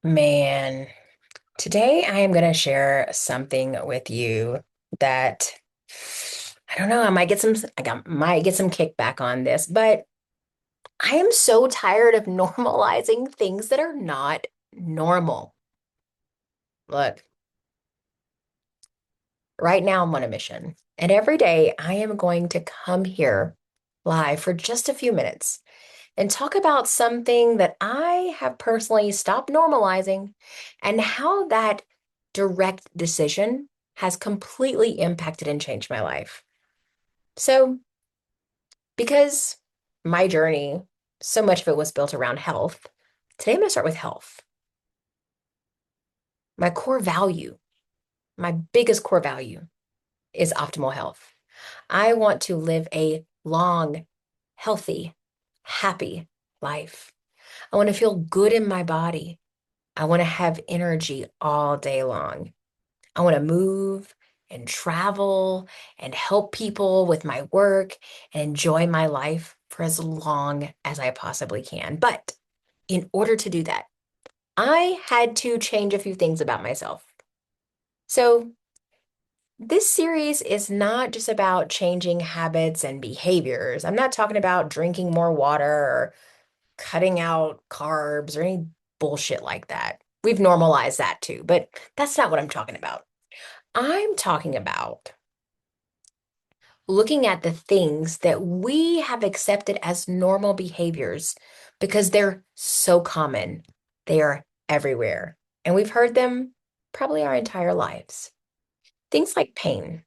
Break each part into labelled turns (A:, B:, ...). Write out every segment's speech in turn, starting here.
A: Man, today I am going to share something with you that I don't know, might get some kickback on this, but I am so tired of normalizing things that are not normal. Look, right now I'm on a mission, and every day I am going to come here live for just a few minutes and talk about something that I have personally stopped normalizing and how that direct decision has completely impacted and changed my life. So, because my journey, so much of it was built around health, today I'm going to start with health. My core value, my biggest core value is optimal health. I want to live a long, healthy, happy life. I want to feel good in my body. I want to have energy all day long. I want to move and travel and help people with my work and enjoy my life for as long as I possibly can. But in order to do that, I had to change a few things about myself. So, this series is not just about changing habits and behaviors. I'm not talking about drinking more water or cutting out carbs or any bullshit like that. We've normalized that too, but that's not what I'm talking about. I'm talking about looking at the things that we have accepted as normal behaviors because they're so common. They are everywhere. And we've heard them probably our entire lives. Things like pain.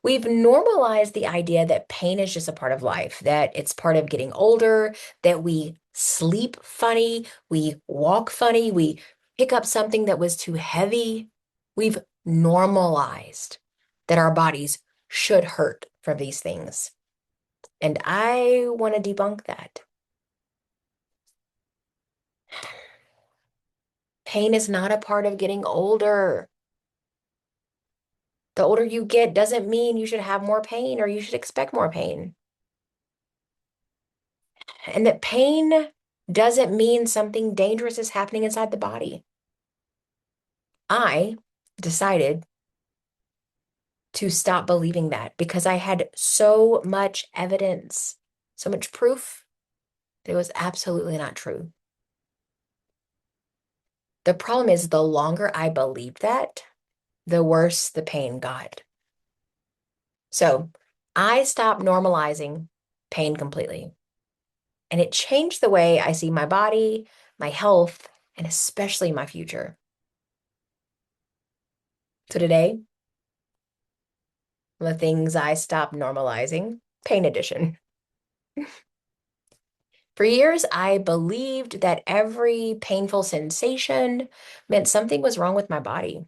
A: We've normalized the idea that pain is just a part of life, that it's part of getting older, that we sleep funny, we walk funny, we pick up something that was too heavy. We've normalized that our bodies should hurt from these things. And I want to debunk that. Pain is not a part of getting older. The older you get doesn't mean you should have more pain or you should expect more pain. And that pain doesn't mean something dangerous is happening inside the body. I decided to stop believing that because I had so much evidence, so much proof that it was absolutely not true. The problem is, the longer I believed that, the worse the pain got. So I stopped normalizing pain completely. And it changed the way I see my body, my health, and especially my future. So today, the things I stopped normalizing, pain addition. For years, I believed that every painful sensation meant something was wrong with my body.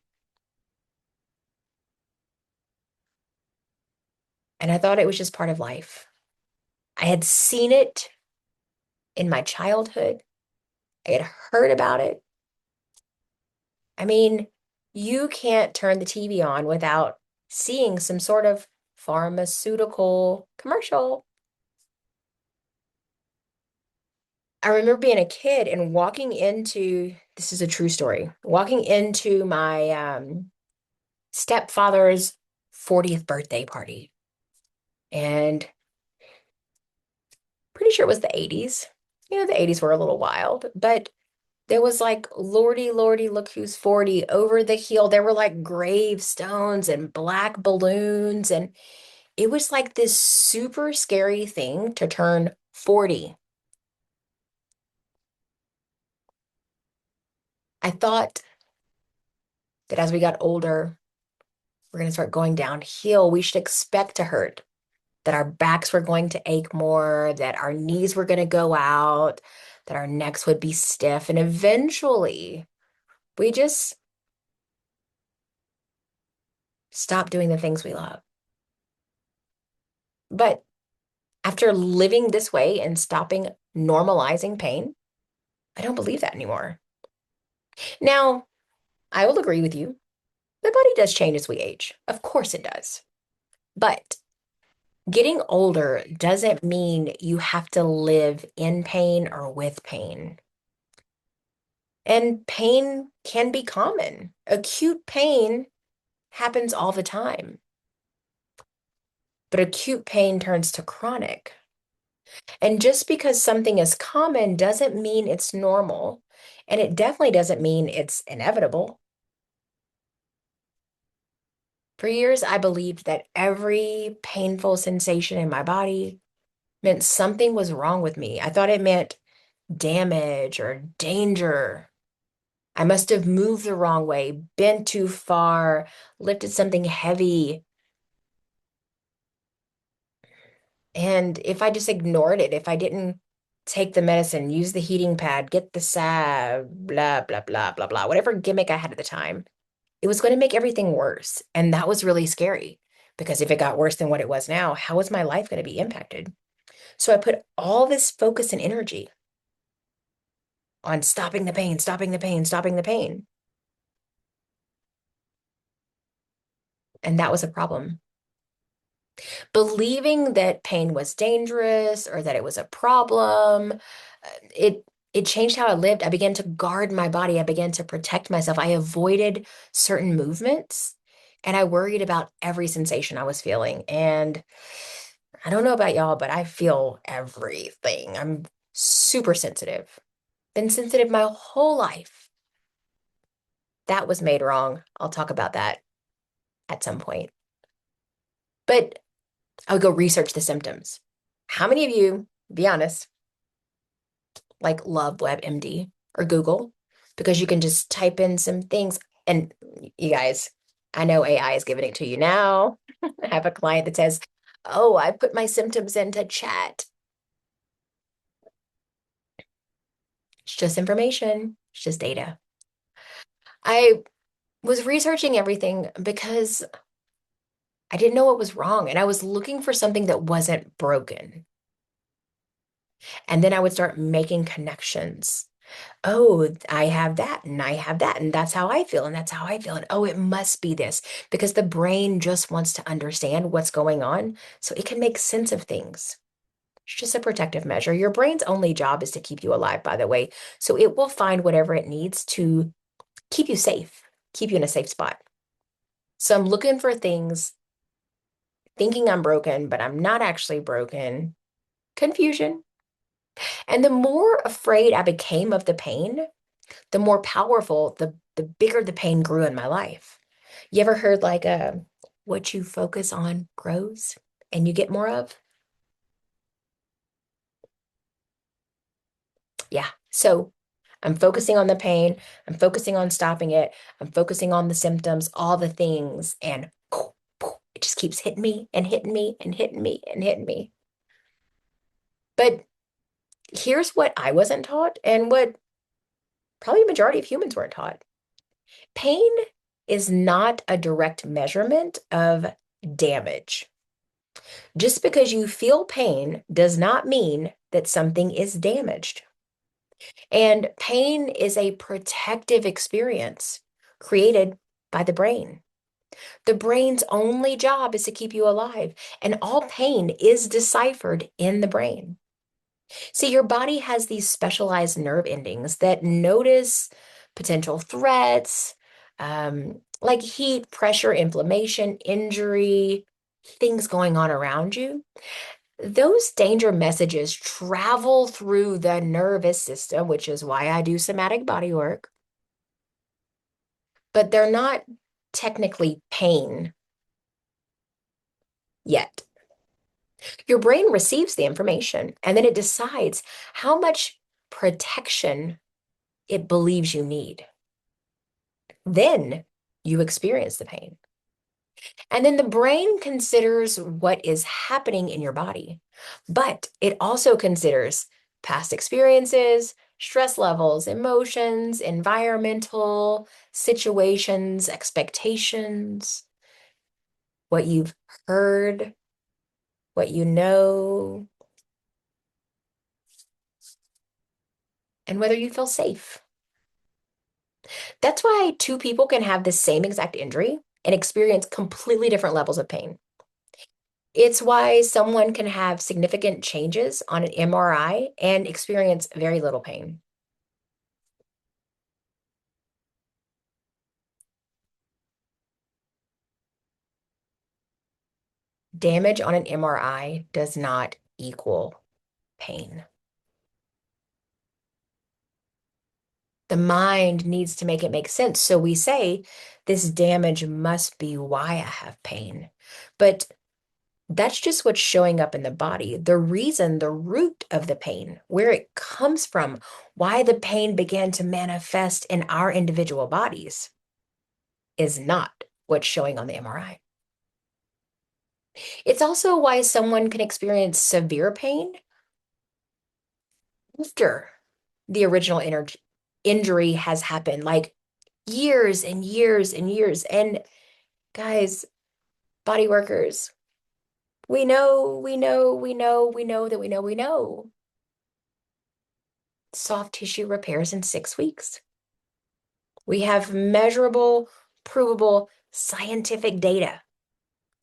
A: And I thought it was just part of life. I had seen it in my childhood. I had heard about it. I mean, you can't turn the TV on without seeing some sort of pharmaceutical commercial. I remember being a kid and walking into, this is a true story, walking into my stepfather's 40th birthday party. And pretty sure it was the 80s. You know, the 80s were a little wild, but there was like, Lordy, Lordy, look who's 40 over the hill. There were like gravestones and black balloons. And it was like this super scary thing to turn 40. I thought that as we got older, we're going to start going downhill. We should expect to hurt, that our backs were going to ache more, that our knees were going to go out, that our necks would be stiff. And eventually, we just stop doing the things we love. But after living this way and stopping normalizing pain, I don't believe that anymore. Now, I will agree with you. The body does change as we age. Of course it does. But getting older doesn't mean you have to live in pain or with pain. And pain can be common. Acute pain happens all the time, but acute pain turns to chronic. And just because something is common doesn't mean it's normal. And it definitely doesn't mean it's inevitable. For years, I believed that every painful sensation in my body meant something was wrong with me. I thought it meant damage or danger. I must have moved the wrong way, bent too far, lifted something heavy. And if I just ignored it, if I didn't take the medicine, use the heating pad, get the salve, blah, blah, blah, blah, blah, whatever gimmick I had at the time, it was going to make everything worse. And that was really scary because if it got worse than what it was now, how was my life going to be impacted? So I put all this focus and energy on stopping the pain, stopping the pain, stopping the pain. And that was a problem. Believing that pain was dangerous or that it was a problem, it it changed how I lived. I began to guard my body. I began to protect myself. I avoided certain movements and I worried about every sensation I was feeling. And I don't know about y'all, but I feel everything. I'm super sensitive. Been sensitive my whole life. That was made wrong. I'll talk about that at some point. But I would go research the symptoms. How many of you, be honest, like love WebMD or Google? Because you can just type in some things. And you guys, I know AI is giving it to you now. I have a client that says, "Oh, I put my symptoms into chat." It's just information, it's just data. I was researching everything because I didn't know what was wrong and I was looking for something that wasn't broken. And then I would start making connections. Oh, I have that and I have that, and that's how I feel, and that's how I feel. And oh, it must be this because the brain just wants to understand what's going on so it can make sense of things. It's just a protective measure. Your brain's only job is to keep you alive, by the way. So it will find whatever it needs to keep you safe, keep you in a safe spot. So I'm looking for things, thinking I'm broken, but I'm not actually broken. Confusion. And the more afraid I became of the pain, the more powerful, the bigger the pain grew in my life. You ever heard like what you focus on grows and you get more of? Yeah. So I'm focusing on the pain, I'm focusing on stopping it, I'm focusing on the symptoms, all the things, and it just keeps hitting me and hitting me and hitting me and hitting me. But here's what I wasn't taught and what probably a majority of humans weren't taught. Pain is not a direct measurement of damage. Just because you feel pain does not mean that something is damaged. And pain is a protective experience created by the brain. The brain's only job is to keep you alive, and all pain is deciphered in the brain. See, your body has these specialized nerve endings that notice potential threats, like heat, pressure, inflammation, injury, things going on around you. Those danger messages travel through the nervous system, which is why I do somatic body work, but they're not technically pain yet. Your brain receives the information and then it decides how much protection it believes you need. Then you experience the pain. And then the brain considers what is happening in your body, but it also considers past experiences, stress levels, emotions, environmental situations, expectations, what you've heard, what you know, and whether you feel safe. That's why two people can have the same exact injury and experience completely different levels of pain. It's why someone can have significant changes on an MRI and experience very little pain. Damage on an MRI does not equal pain. The mind needs to make it make sense. So we say this damage must be why I have pain. But that's just what's showing up in the body. The reason, the root of the pain, where it comes from, why the pain began to manifest in our individual bodies is not what's showing on the MRI. It's also why someone can experience severe pain after the original injury has happened, like years and years and years. And guys, body workers, we know. Soft tissue repairs in 6 weeks. We have measurable, provable scientific data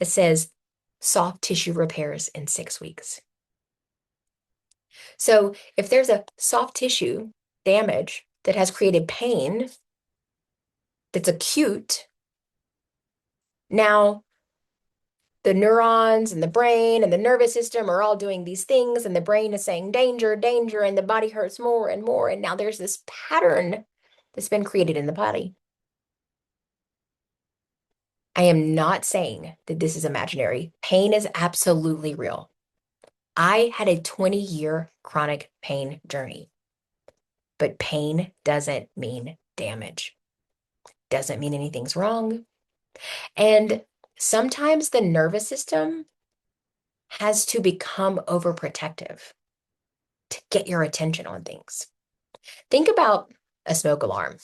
A: that says soft tissue repairs in 6 weeks. So if there's a soft tissue damage that has created pain that's acute, now the neurons and the brain and the nervous system are all doing these things, and the brain is saying danger, danger, and the body hurts more and more. And now there's this pattern that's been created in the body. I am not saying that this is imaginary. Pain is absolutely real. I had a 20-year chronic pain journey, but pain doesn't mean damage, doesn't mean anything's wrong. And sometimes the nervous system has to become overprotective to get your attention on things. Think about a smoke alarm.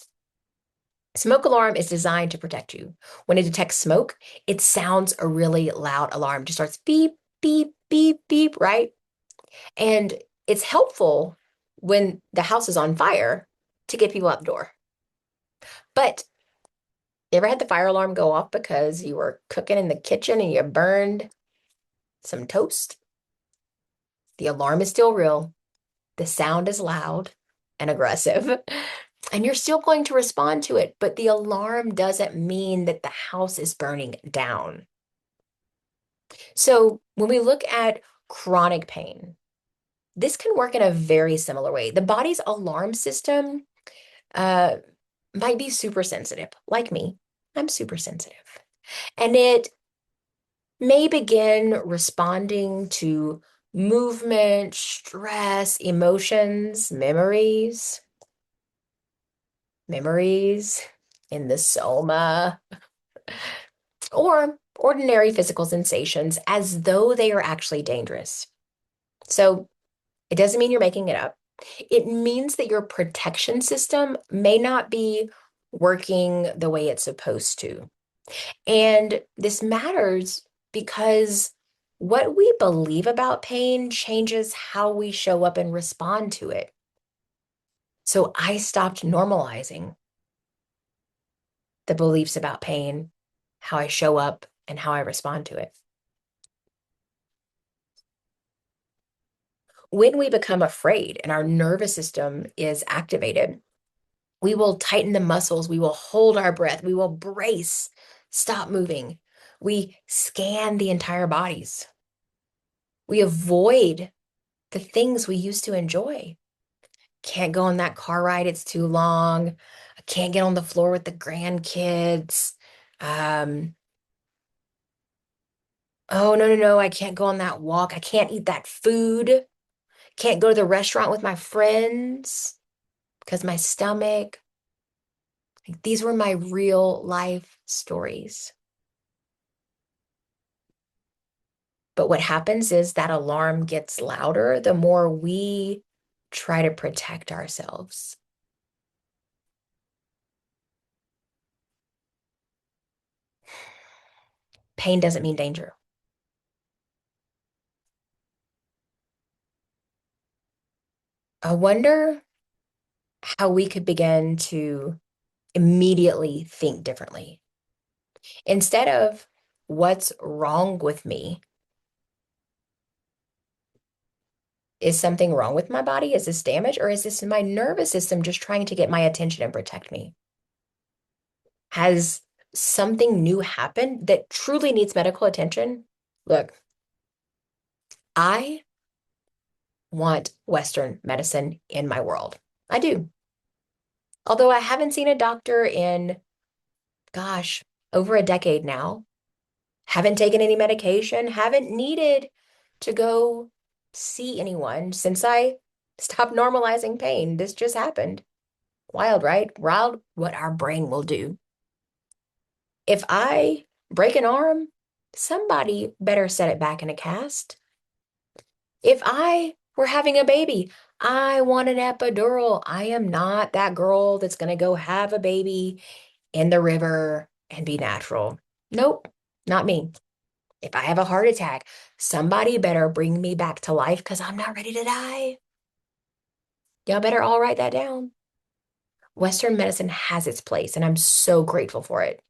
A: Smoke alarm is designed to protect you. When it detects smoke, it sounds a really loud alarm, just starts beep, beep, beep, beep, right? And it's helpful when the house is on fire to get people out the door. But you ever had the fire alarm go off because you were cooking in the kitchen and you burned some toast? The alarm is still real. The sound is loud and aggressive, and you're still going to respond to it, but the alarm doesn't mean that the house is burning down. So when we look at chronic pain, this can work in a very similar way. The body's alarm system uh, might be super sensitive, like me. I'm super sensitive. And it may begin responding to movement, stress, emotions, memories in the soma, or ordinary physical sensations as though they are actually dangerous. So it doesn't mean you're making it up. It means that your protection system may not be working the way it's supposed to. And this matters because what we believe about pain changes how we show up and respond to it. So I stopped normalizing the beliefs about pain, how I show up, and how I respond to it. When we become afraid and our nervous system is activated, we will tighten the muscles, we will hold our breath, we will brace, stop moving. We scan the entire bodies. We avoid the things we used to enjoy. Can't go on that car ride, it's too long. I can't get on the floor with the grandkids. Um, oh, no, no, no, I can't go on that walk. I can't eat that food. Can't go to the restaurant with my friends because my stomach. Like, these were my real life stories. But what happens is that alarm gets louder the more we try to protect ourselves. Pain doesn't mean danger. I wonder how we could begin to immediately think differently. Instead of what's wrong with me, is something wrong with my body? Is this damage? Or is this my nervous system just trying to get my attention and protect me? Has something new happened that truly needs medical attention? Look, I want Western medicine in my world. I do. Although I haven't seen a doctor in, gosh, over a decade now, haven't taken any medication, haven't needed to go see anyone since I stopped normalizing pain. This just happened. Wild, right? Wild what our brain will do. If I break an arm, somebody better set it back in a cast. If I were having a baby, I want an epidural. I am not that girl that's going to go have a baby in the river and be natural. Nope, not me. If I have a heart attack, somebody better bring me back to life because I'm not ready to die. Y'all better all write that down. Western medicine has its place, and I'm so grateful for it.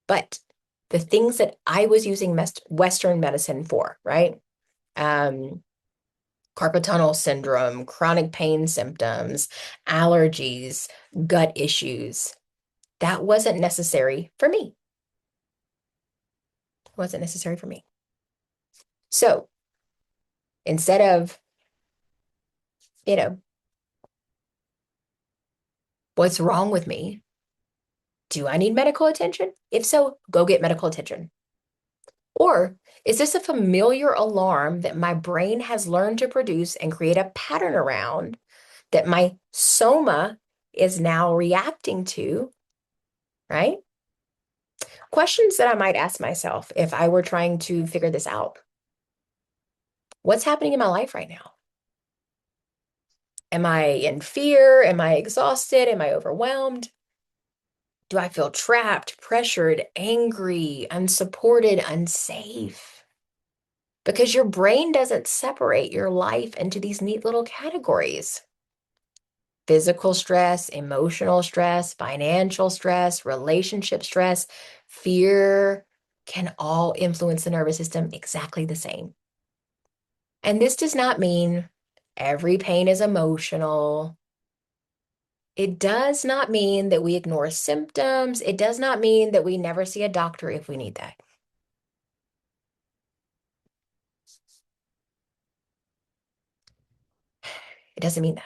A: But the things that I was using Western medicine for, right? Um, carpal tunnel syndrome, chronic pain symptoms, allergies, gut issues. That wasn't necessary for me. It wasn't necessary for me. So instead of, you know, what's wrong with me? Do I need medical attention? If so, go get medical attention. Or is this a familiar alarm that my brain has learned to produce and create a pattern around that my soma is now reacting to, right? Questions that I might ask myself if I were trying to figure this out. What's happening in my life right now? Am I in fear? Am I exhausted? Am I overwhelmed? Do I feel trapped, pressured, angry, unsupported, unsafe? Because your brain doesn't separate your life into these neat little categories. Physical stress, emotional stress, financial stress, relationship stress, fear can all influence the nervous system exactly the same. And this does not mean every pain is emotional. It does not mean that we ignore symptoms. It does not mean that we never see a doctor if we need that. It doesn't mean that.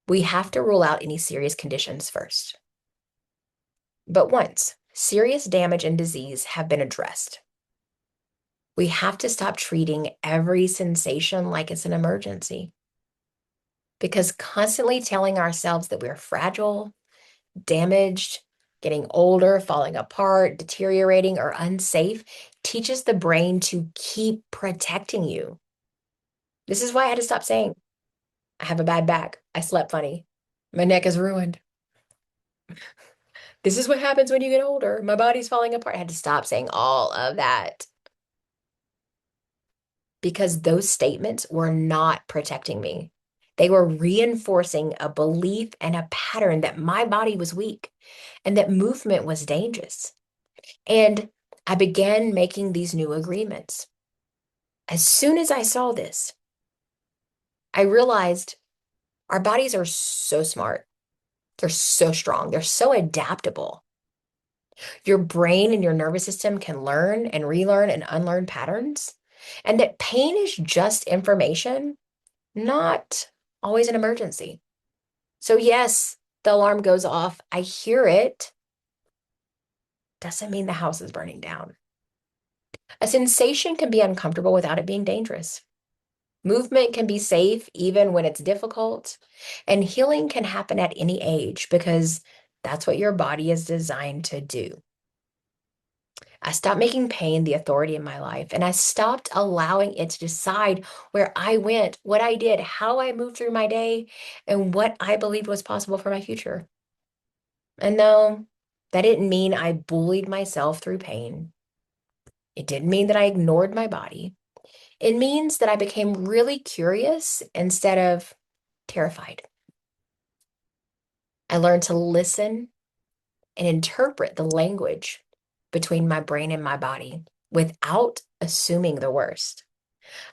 A: We have to rule out any serious conditions first. But once serious damage and disease have been addressed, we have to stop treating every sensation like it's an emergency. Because constantly telling ourselves that we're fragile, damaged, getting older, falling apart, deteriorating, or unsafe teaches the brain to keep protecting you. This is why I had to stop saying, I have a bad back. I slept funny. My neck is ruined. This is what happens when you get older. My body's falling apart. I had to stop saying all of that because those statements were not protecting me. They were reinforcing a belief and a pattern that my body was weak and that movement was dangerous. And I began making these new agreements. As soon as I saw this, I realized our bodies are so smart. They're so strong. They're so adaptable. Your brain and your nervous system can learn and relearn and unlearn patterns. And that pain is just information, not always an emergency. So, yes, the alarm goes off. I hear it. Doesn't mean the house is burning down. A sensation can be uncomfortable without it being dangerous. Movement can be safe even when it's difficult, and healing can happen at any age because that's what your body is designed to do. I stopped making pain the authority in my life, and I stopped allowing it to decide where I went, what I did, how I moved through my day, and what I believed was possible for my future. And no, that didn't mean I bullied myself through pain. It didn't mean that I ignored my body. It means that I became really curious instead of terrified. I learned to listen and interpret the language between my brain and my body without assuming the worst.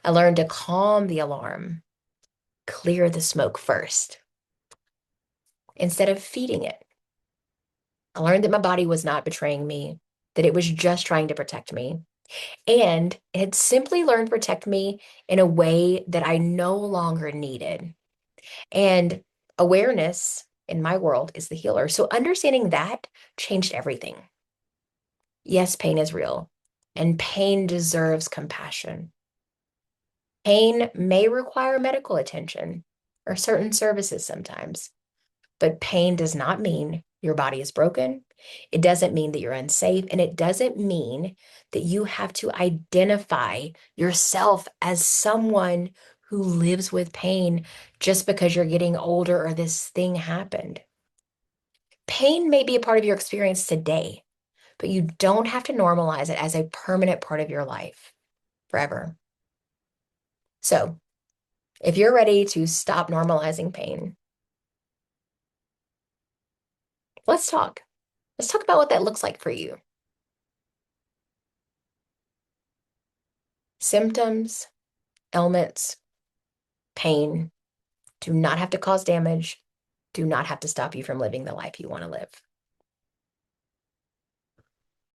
A: I learned to calm the alarm, clear the smoke first, instead of feeding it. I learned that my body was not betraying me, that it was just trying to protect me. And it had simply learned to protect me in a way that I no longer needed. And awareness in my world is the healer. So understanding that changed everything. Yes, pain is real, and pain deserves compassion. Pain may require medical attention or certain services sometimes, but pain does not mean your body is broken. It doesn't mean that you're unsafe, and it doesn't mean that you have to identify yourself as someone who lives with pain just because you're getting older or this thing happened. Pain may be a part of your experience today, but you don't have to normalize it as a permanent part of your life forever. So, if you're ready to stop normalizing pain, let's talk. Let's talk about what that looks like for you. Symptoms, ailments, pain do not have to cause damage, do not have to stop you from living the life you want to live.